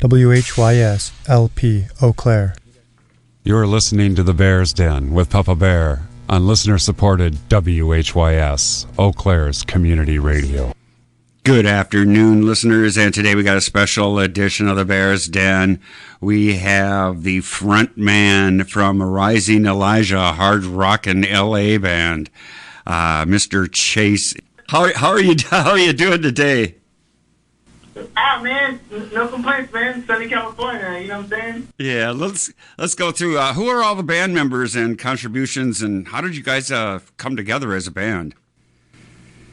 WHYS LP Eau Claire. You're listening to The Bear's Den with Popa Bear on listener-supported WHYS, Eau Claire's community radio. Good afternoon, listeners, and today we got a special edition of The Bear's Den. We have the front man from Rising Elijah hard rockin' LA band, Mr. Chase. How are you doing today? Man, no complaints, man. Sunny California, you know what I'm saying? Yeah, let's go through. Who are all the band members and contributions, and how did you guys come together as a band?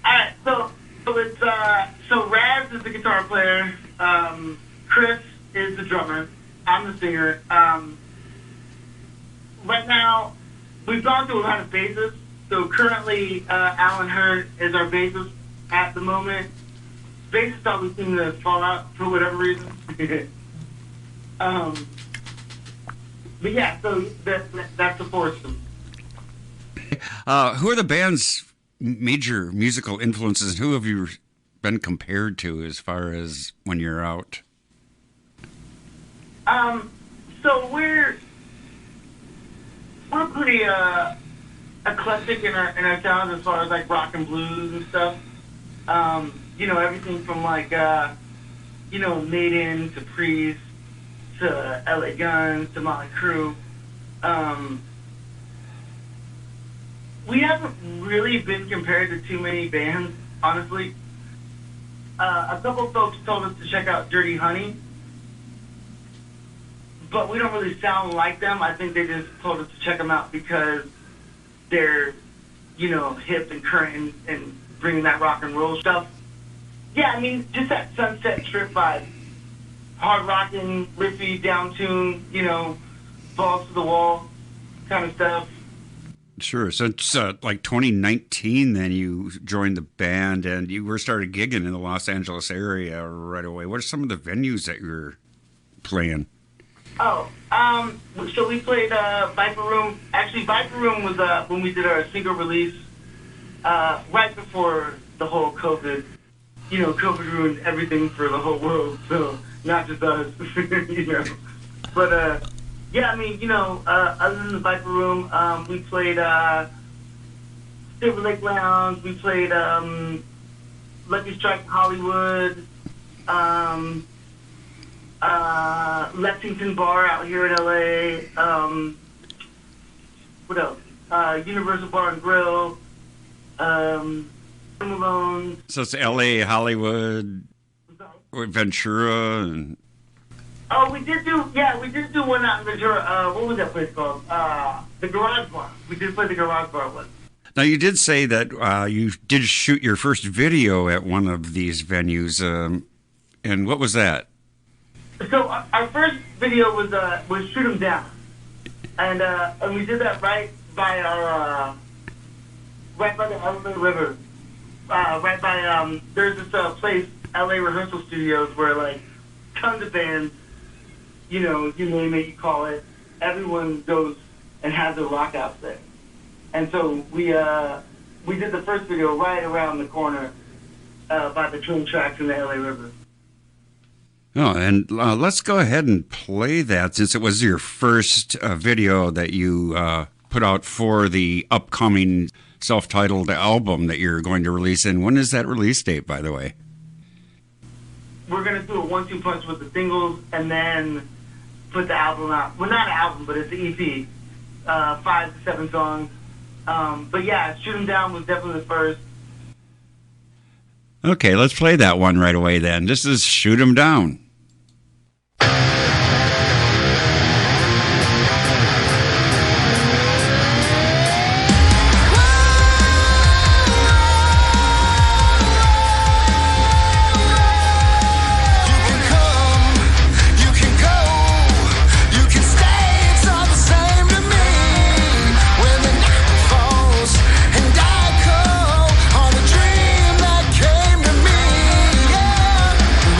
All right, so it's Raz is the guitar player. Chris is the drummer. I'm the singer. Right now, we've gone through a lot of bassists. So currently, Alan Hurd is our bassist at the moment. Bassists always seem to fall out for whatever reason. But yeah, so that's the foursome. Who are the band's major musical influences, and who have you been compared to as far as when you're out? So we're pretty eclectic in our sounds as far as like rock and blues and stuff. You know, everything from like Maiden to Priest to LA Guns to Motley Crue. We haven't really been compared to too many bands, honestly. A couple folks told us to check out Dirty Honey, but we don't really sound like them. I think they just told us to check them out because they're, hip and current and bringing that rock and roll stuff. Yeah, I mean, just that Sunset Strip vibe. Hard rockin', riffy, down tune, balls to the wall kind of stuff. Sure. So it's like 2019 then you joined the band and you were started gigging in the Los Angeles area right away. What are some of the venues that you're playing? So we played Viper Room. Actually, Viper Room was when we did our single release right before the whole COVID. COVID ruined everything for the whole world, so not just us, But, yeah, I mean, other than the Viper Room, we played Silver Lake Lounge, we played Lucky Strike Hollywood, Lexington Bar out here in LA, what else? Universal Bar and Grill, Malone. So it's LA, Hollywood, Ventura, and... Oh, we did do one out in Ventura. What was that place called? The Garage Bar. We did play the Garage Bar once. Now, you did say that you did shoot your first video at one of these venues, and what was that? So our first video was Shoot 'Em Down, and we did that right by the LA River, right by there's this place, LA Rehearsal Studios, where like tons of bands, you name it, you call it, everyone goes and has their rock out there, and so we did the first video right around the corner by the train tracks in the LA River. Oh, and let's go ahead and play that since it was your first video that you put out for the upcoming self-titled album that you're going to release. And when is that release date, by the way? We're going to do a 1-2 punch with the singles and then put the album out. Well, not an album, but it's an EP. 5 to 7 songs. But yeah, Shoot 'Em Down was definitely the first. Okay, let's play that one right away then. This is Shoot 'Em Down.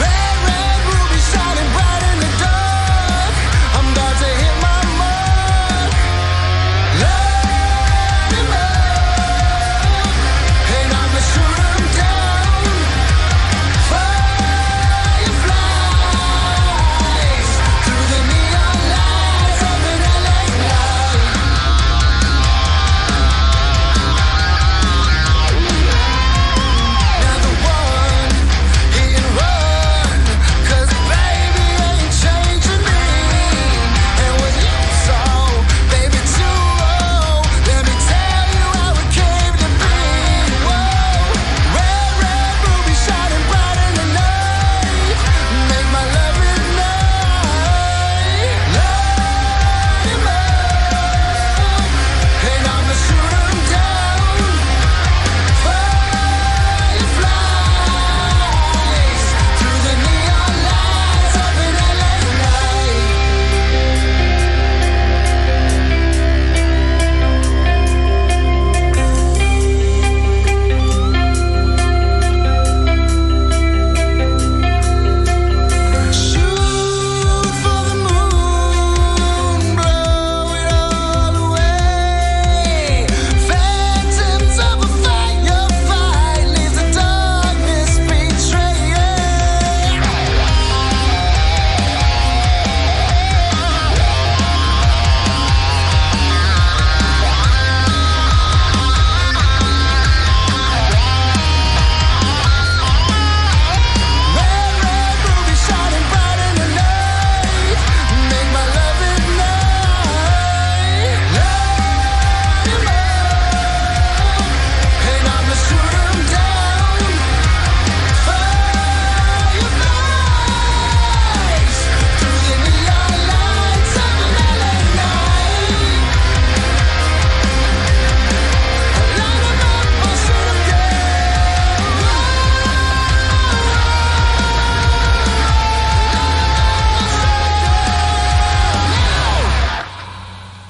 Red, red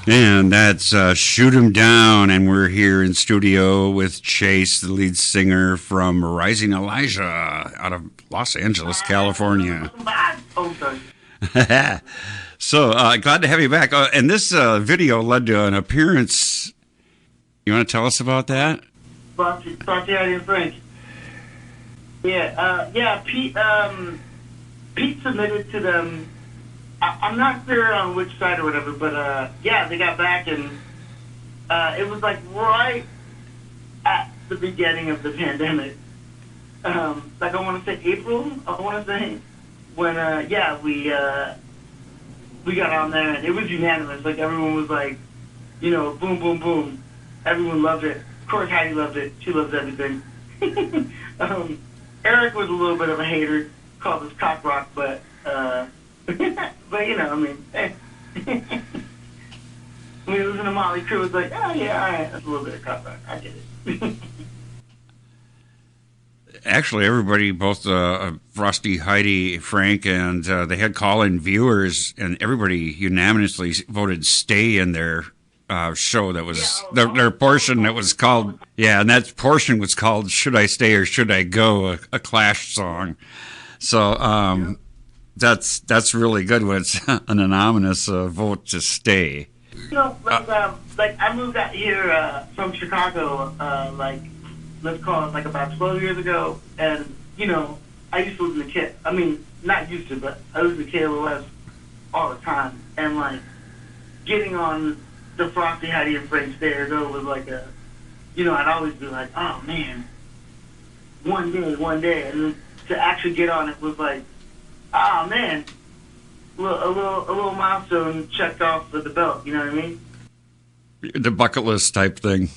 And that's Shoot 'Em Down, and we're here in studio with Chase, the lead singer from Rising Elijah out of Los Angeles, California. Oh, sorry. So, glad to have you back. And this video led to an appearance. You want to tell us about that? Frosty and Frank. Yeah, Pete submitted to them. I'm not clear on which side or whatever, but yeah, they got back, and it was like right at the beginning of the pandemic. Like I want to say April, I want to say, when yeah, we got on there, and it was unanimous. Like everyone was like, you know, boom, boom, boom. Everyone loved it. Of course, Heidi loved it. She loves everything. Eric was a little bit of a hater, called us cock rock, but but you know, I mean, hey. When it was in a Motley Crue, it was like, oh yeah, all right, that's a little bit of cock rock. I get it. Actually, everybody, both Frosty, Heidi, Frank, and they had call-in viewers, and everybody unanimously voted "Stay" in their show. That was their portion. That was called and that portion was called "Should I Stay or Should I Go?" A Clash song. So that's really good when it's an anonymous vote to stay. You know, like I moved out here from Chicago, like let's call it like about 12 years ago, and you know, I used to listen to K. I mean, not used to, but I listened to KLOS all the time, and like getting on the Frosty, Heidi, and Frank Stay or Go was like a, you know, I'd always be like, oh man, one day, and then to actually get on it was like, oh man, a little milestone checked off with the belt. You know what I mean? The bucket list type thing.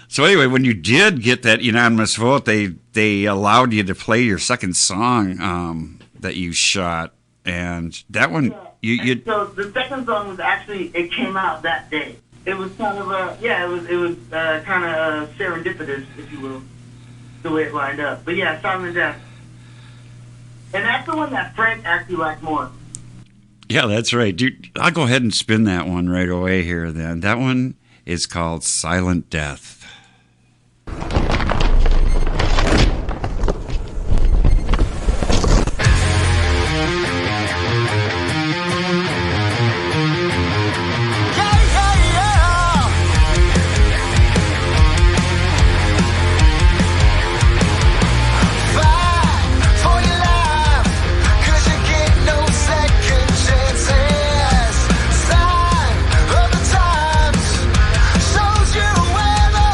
So anyway, when you did get that unanimous vote, they allowed you to play your second song that you shot, and that one you. So the second song was actually, it came out that day. It was kind of it was kind of serendipitous, if you will, the way it lined up. But yeah, Silent Death. And that's the one that Frank actually liked more. Yeah, that's right. Dude, I'll go ahead and spin that one right away here then. That one is called Silent Death. Shows you where the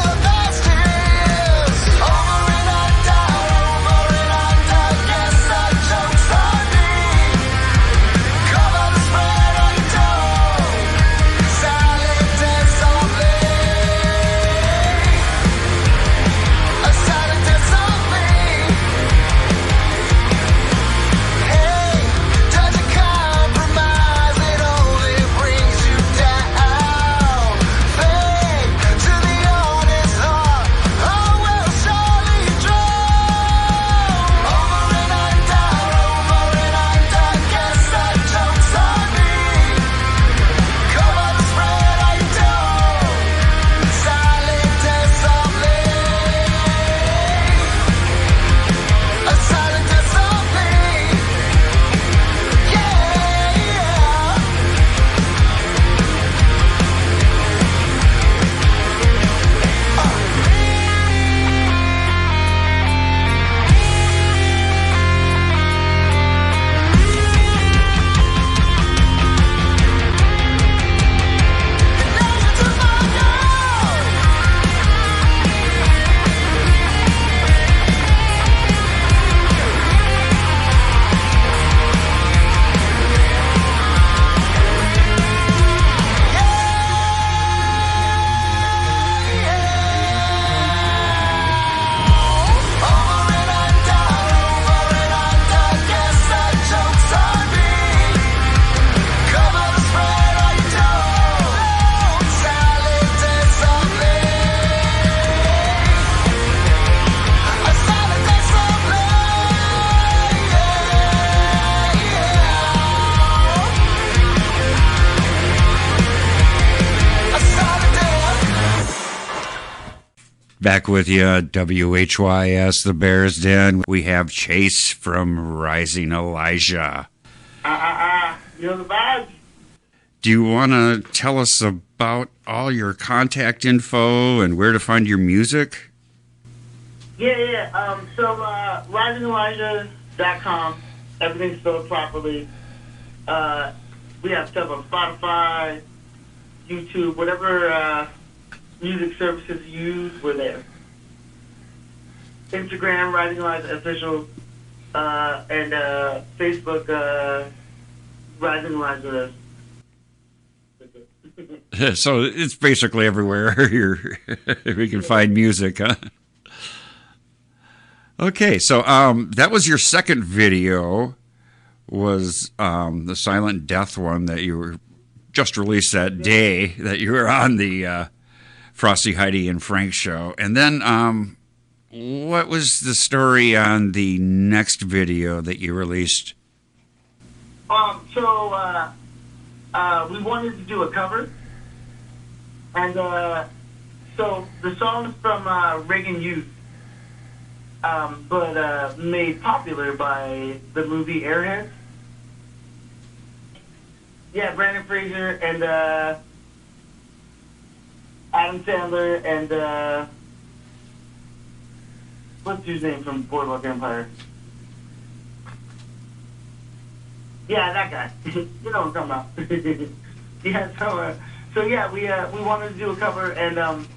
Back with you, WHYS, the Bears Den. We have Chase from Rising Elijah. You know the vibes. Do you want to tell us about all your contact info and where to find your music? Yeah. So, risingelijah.com. Everything's spelled properly. We have stuff on Spotify, YouTube, whatever music services you use, we're there. Instagram, Rising Elijah Official, and Facebook, Rising Elijah. So it's basically everywhere we can find music, huh? Okay, so that was your second video, was the Silent Death one that you were just released that day that you were on the Frosty, Heidi, and Frank show. And then what was the story on the next video that you released? We wanted to do a cover, and so the song's from Reagan Youth, but made popular by the movie Airheads. Yeah, Brandon Fraser and Adam Sandler and what's his name from Boardwalk Empire? Yeah, that guy. You know what I'm talking about. Yeah, so yeah, we wanted to do a cover, and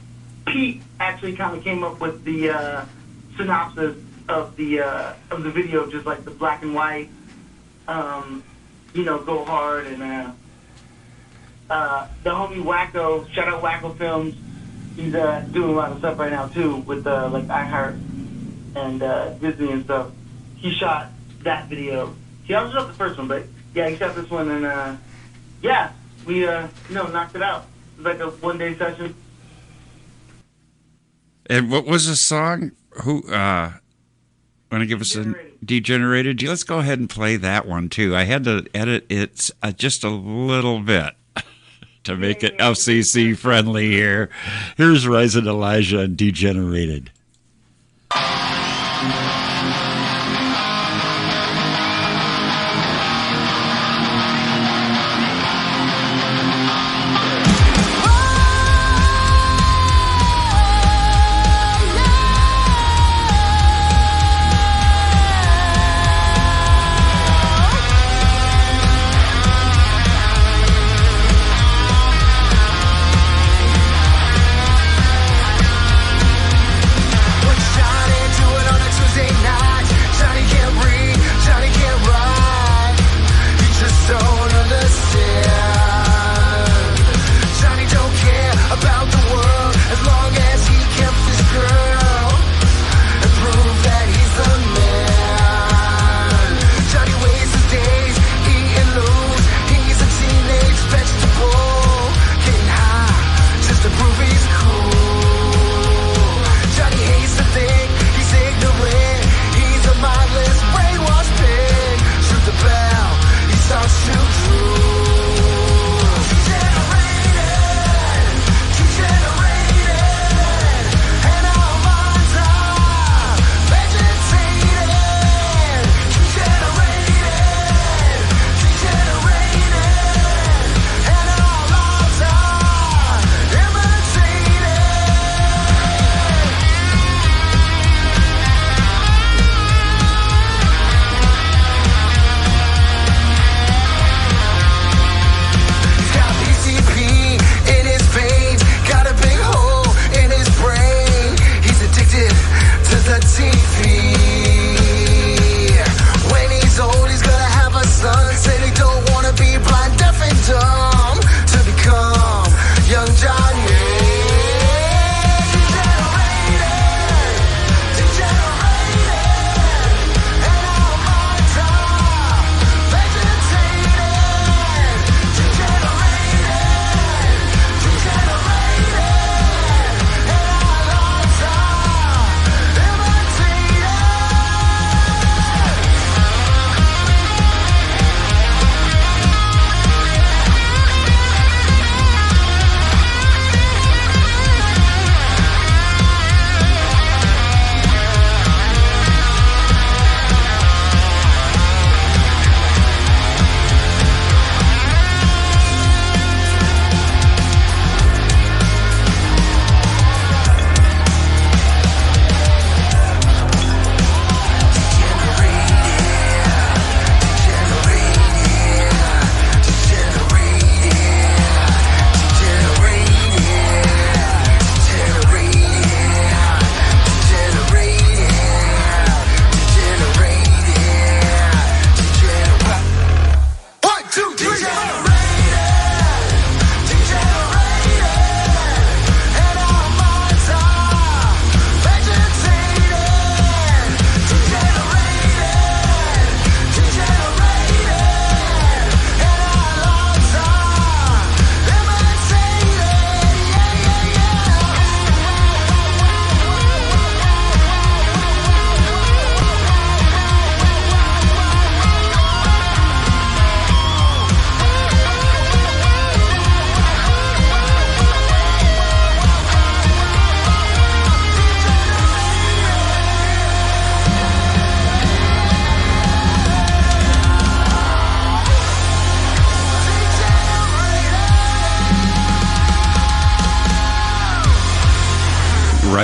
Pete actually kind of came up with the synopsis of the video, just like the black and white, go hard, and the homie Wacko, shout out Wacko Films, he's doing a lot of stuff right now too with like iHeart and Disney and stuff. He shot that video. He also shot the first one, but yeah, he shot this one, and yeah, we knocked it out. It was like a one-day session. And what was the song? Who want to give us a Degenerated? Let's go ahead and play that one too. I had to edit it just a little bit to make it FCC friendly here. Here's Rising Elijah and Degenerated.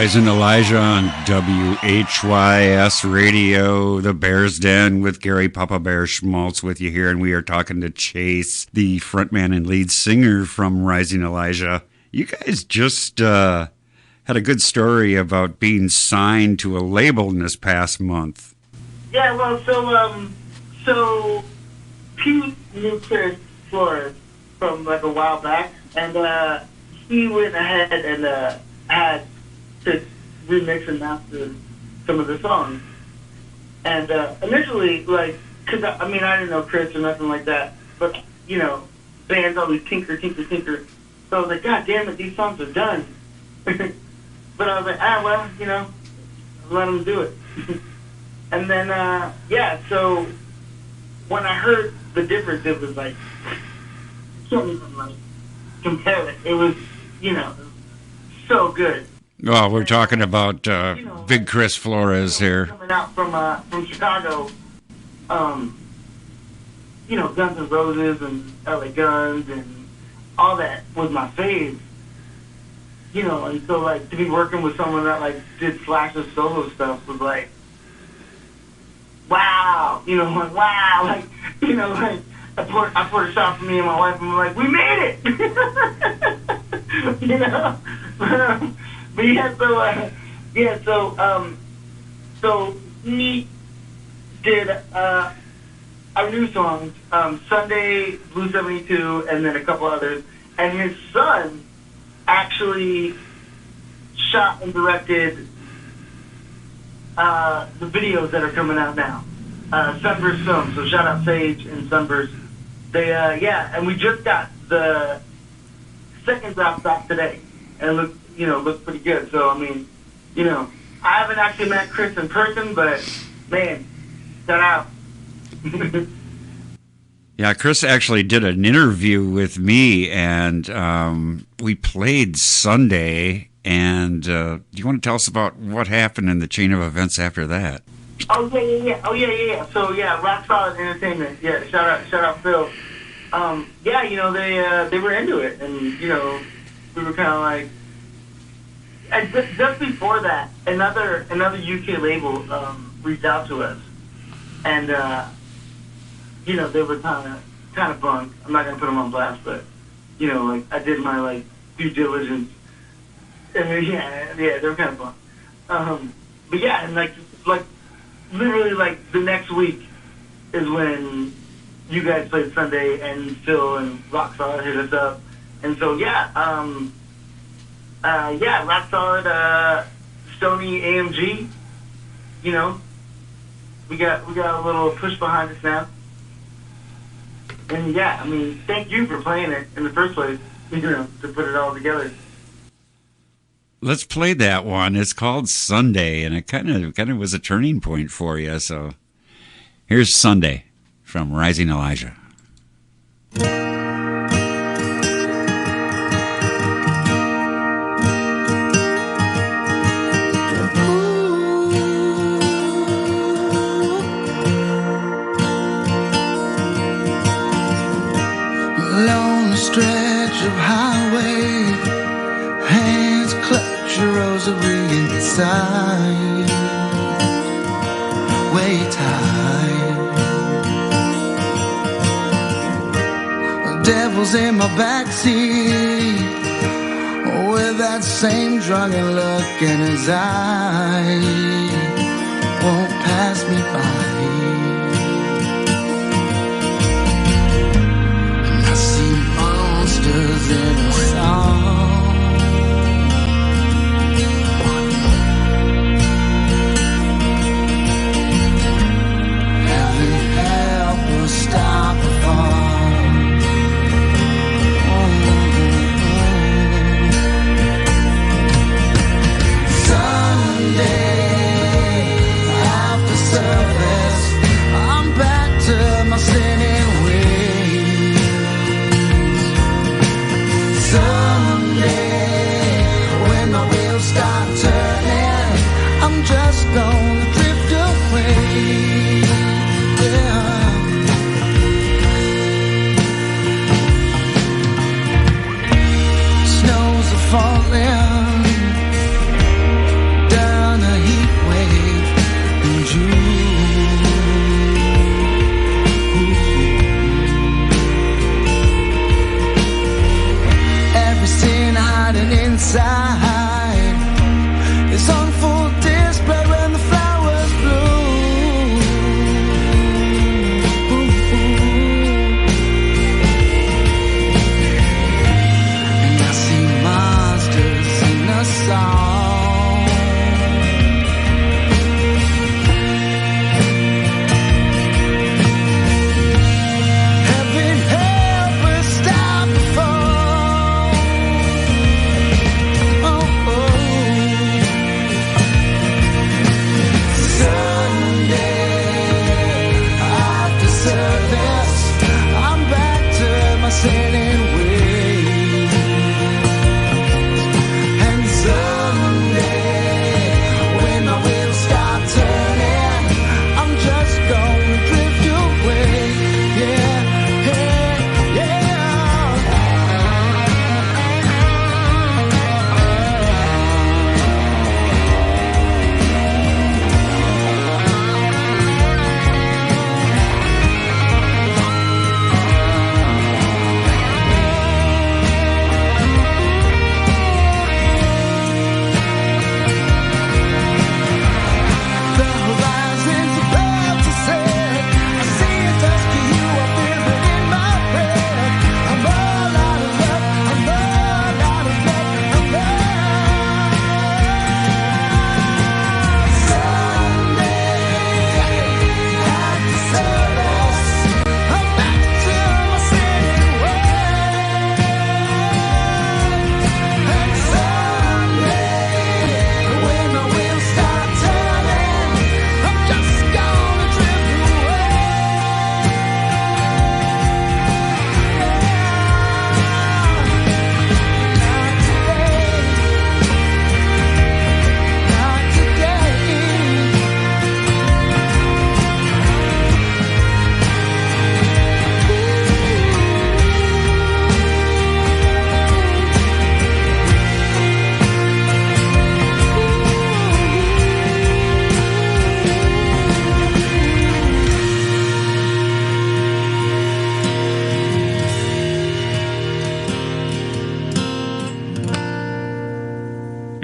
Rising Elijah on WHYS Radio, the Bear's Den with Gary Popa Bear Schmaltz with you here, and we are talking to Chase, the frontman and lead singer from Rising Elijah. You guys just had a good story about being signed to a label in this past month. Yeah, well, so Pete knew Chris Flores from like a while back, and he went ahead and had to remix and master some of the songs. And initially, like, because I didn't know Chris or nothing like that, but, you know, bands always tinker. So I was like, God damn it, these songs are done. But I was like, well, you know, let them do it. And then, so when I heard the difference, it was like, can't even, like, compare it. It was, you know, so good. Well, we're talking about Big Chris Flores here. Coming out from Chicago, you know, Guns N' Roses and LA Guns and all that was my fave. You know, and so, like, to be working with someone that, like, did Slash's solo stuff was like, wow. You know, like, wow. Like, you know, like, I poured a shot for me and my wife, and we're like, we made it! You know? But so he did our new songs, Sunday, Blue 72, and then a couple others. And his son actually shot and directed the videos that are coming out now. Sunburst Films, so shout out Sage and Sunburst. They, and we just got the second drop back today, and it looks pretty good. So, I mean, you know, I haven't actually met Chris in person, but, man, shout out. Yeah, Chris actually did an interview with me, and we played Sunday. And do you want to tell us about what happened in the chain of events after that? Oh yeah. So yeah, Rock Solid Entertainment. Yeah, shout out Phil. Yeah, you know, they were into it, and you know, we were kind of like. And just before that, another UK label reached out to us, and you know, they were kind of bummed. I'm not gonna put them on blast, but you know, like, I did my, like, due diligence, and yeah, they were kind of bummed. But yeah, and like literally, like, the next week is when you guys played Sunday, and Phil and Rock Solid hit us up, and so Rock Solid, Sony, AMG, you know, we got a little push behind us now. And yeah, I mean, thank you for playing it in the first place, you know, to put it all together. Let's play that one. It's called Sunday, and it kind of was a turning point for you. So here's Sunday from Rising Elijah. Stretch of highway, hands clutch a rosary inside, way tight. The devil's in my backseat with that same drunken look in his eye, won't pass me by. Monsters in a song, heaven help us stop a fall. Sunday after service, inside is on full display when the flowers bloom. And I see monsters in a song. Heaven help us stop the fall. Oh, oh. Sunday after service, I'm back to my sailing ways. And someday, when my wheels start turning, I'm just gonna drift away. Yeah, yeah, yeah. The horizon's about to set. I see a dusky hue, I feel it in my breath. I'm all out of luck, I'm all out of luck, I'm lost. Sunday, after service, I'm back to my sailing ways. And someday, when my wheels start turning, I'm just gonna drift away. Not today,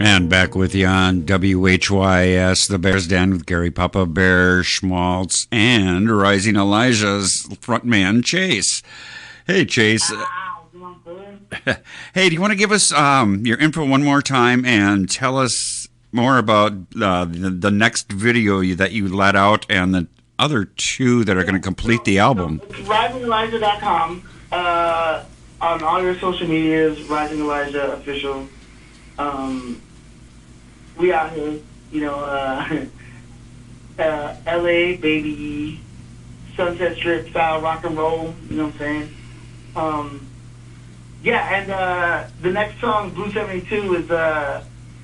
And back with you on WHYS, the Bears Den with Gary Popa Bear, Schmaltz, and Rising Elijah's frontman, Chase. Hey, Chase. Hey, do you want to give us your info one more time and tell us more about the next video that you let out and the other two that are going to complete the album? It's risingelijah.com. On all your social medias, Rising Elijah Official. We out here, you know, LA, baby, Sunset Strip style rock and roll, you know what I'm saying? Yeah, and the next song, Blue 72, is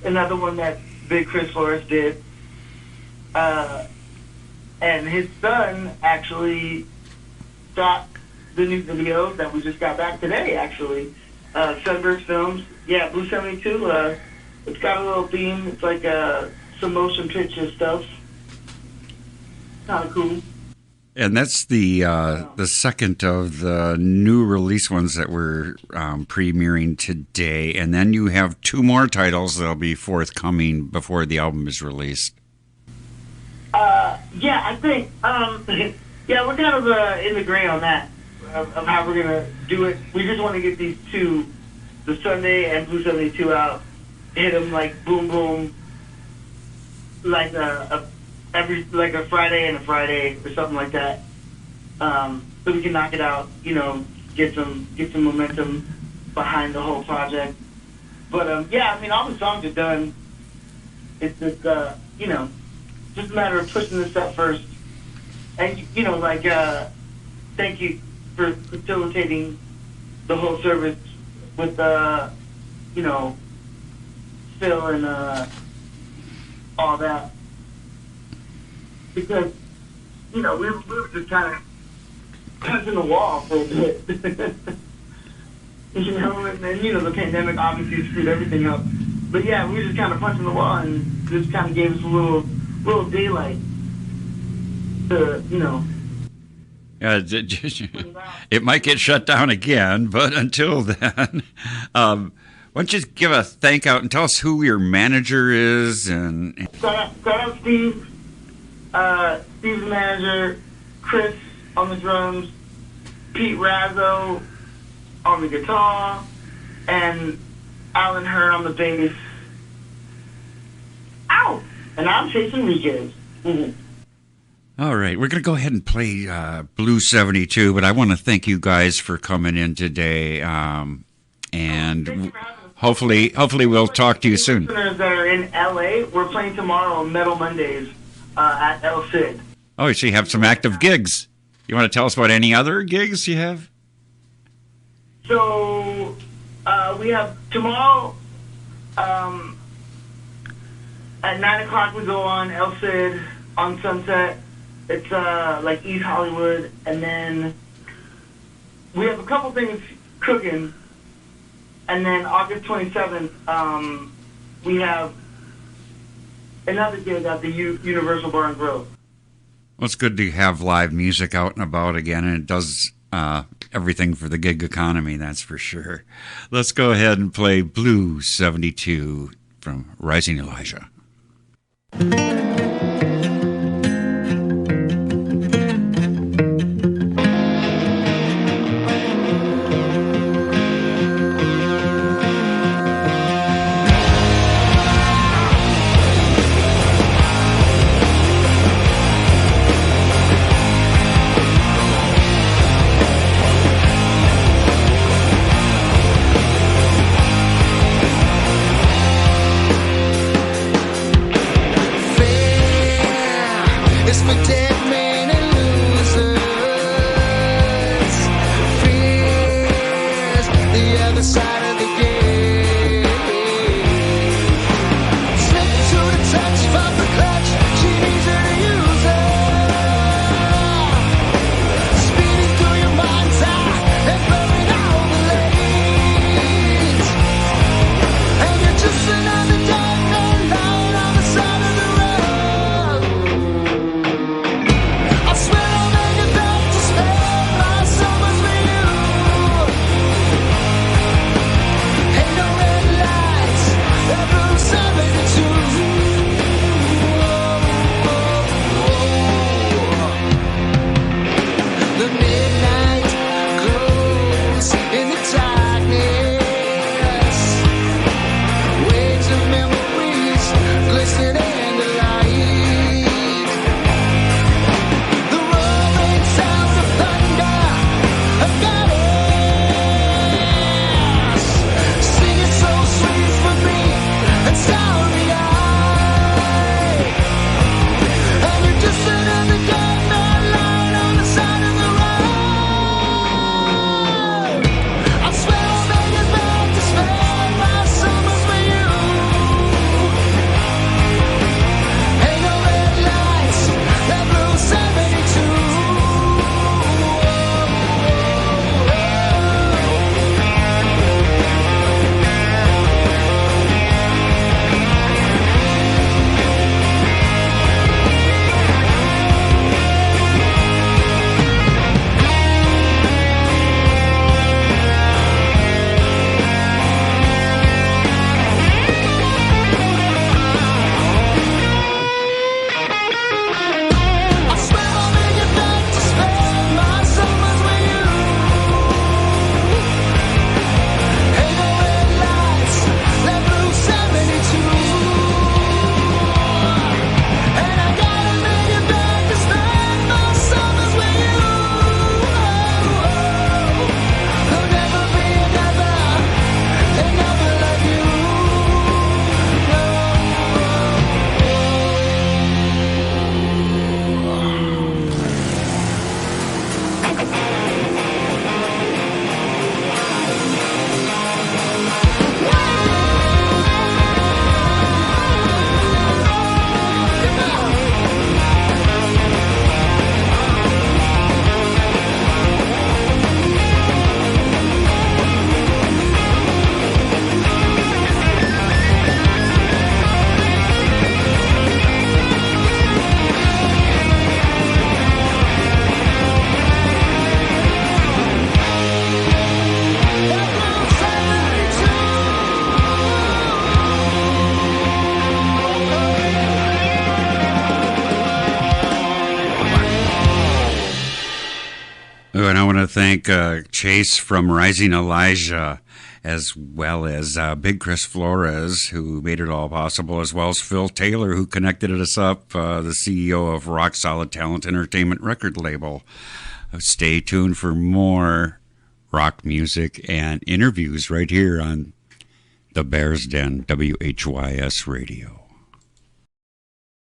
another one that Big Chris Flores did. And his son actually shot the new video that we just got back today, actually. Sunburst Films. Yeah, Blue 72. It's got a little theme. It's like some motion picture stuff. Kind of cool. And that's the second of the new release ones that we're premiering today. And then you have two more titles that'll be forthcoming before the album is released. Yeah, I think, yeah, we're kind of in the gray on that, of how we're going to do it. We just want to get these two, the Sunday and Blue 72 out, hit them like boom, boom, like a Friday and a Friday or something like that, so we can knock it out, you know, get some momentum behind the whole project. But yeah, I mean, all the songs are done. It's just you know, just a matter of pushing this up first. And you know, like thank you for facilitating the whole service with you know, Phil and all that. Because, you know, we were just kind of punching the wall for a bit. You know, and then, you know, the pandemic obviously screwed everything up. But yeah, we were just kind of punching the wall and just kind of gave us a little daylight to, you know. It might get shut down again, but until then, Why don't you just give a thank out and tell us who your manager is and Shout out Steve. Steve's the manager. Chris on the drums. Pete Razzo on the guitar. And Alan Hearn on the bass. Ow! And I'm Chase Enriquez. All right, we're going to go ahead and play Blue 72, but I want to thank you guys for coming in today. And hopefully we'll talk to you soon. Listeners that are in LA, we're playing tomorrow on Metal Mondays at El Cid. Oh, so you have some active gigs. You want to tell us about any other gigs you have? So we have tomorrow at 9 o'clock we go on El Cid on Sunset. It's like East Hollywood, and then we have a couple things cooking. And then August 27th, we have another gig at the Universal Bar and Grill. Well, it's good to have live music out and about again, and it does everything for the gig economy, that's for sure. Let's go ahead and play Blue 72 from Rising Elijah. Faith Oh, and I want to thank Chase from Rising Elijah, as well as Big Chris Flores, who made it all possible, as well as Phil Taylor, who connected us up, the CEO of Rock Solid Talent Entertainment record label. Stay tuned for more rock music and interviews right here on the Bears Den, WHYS Radio.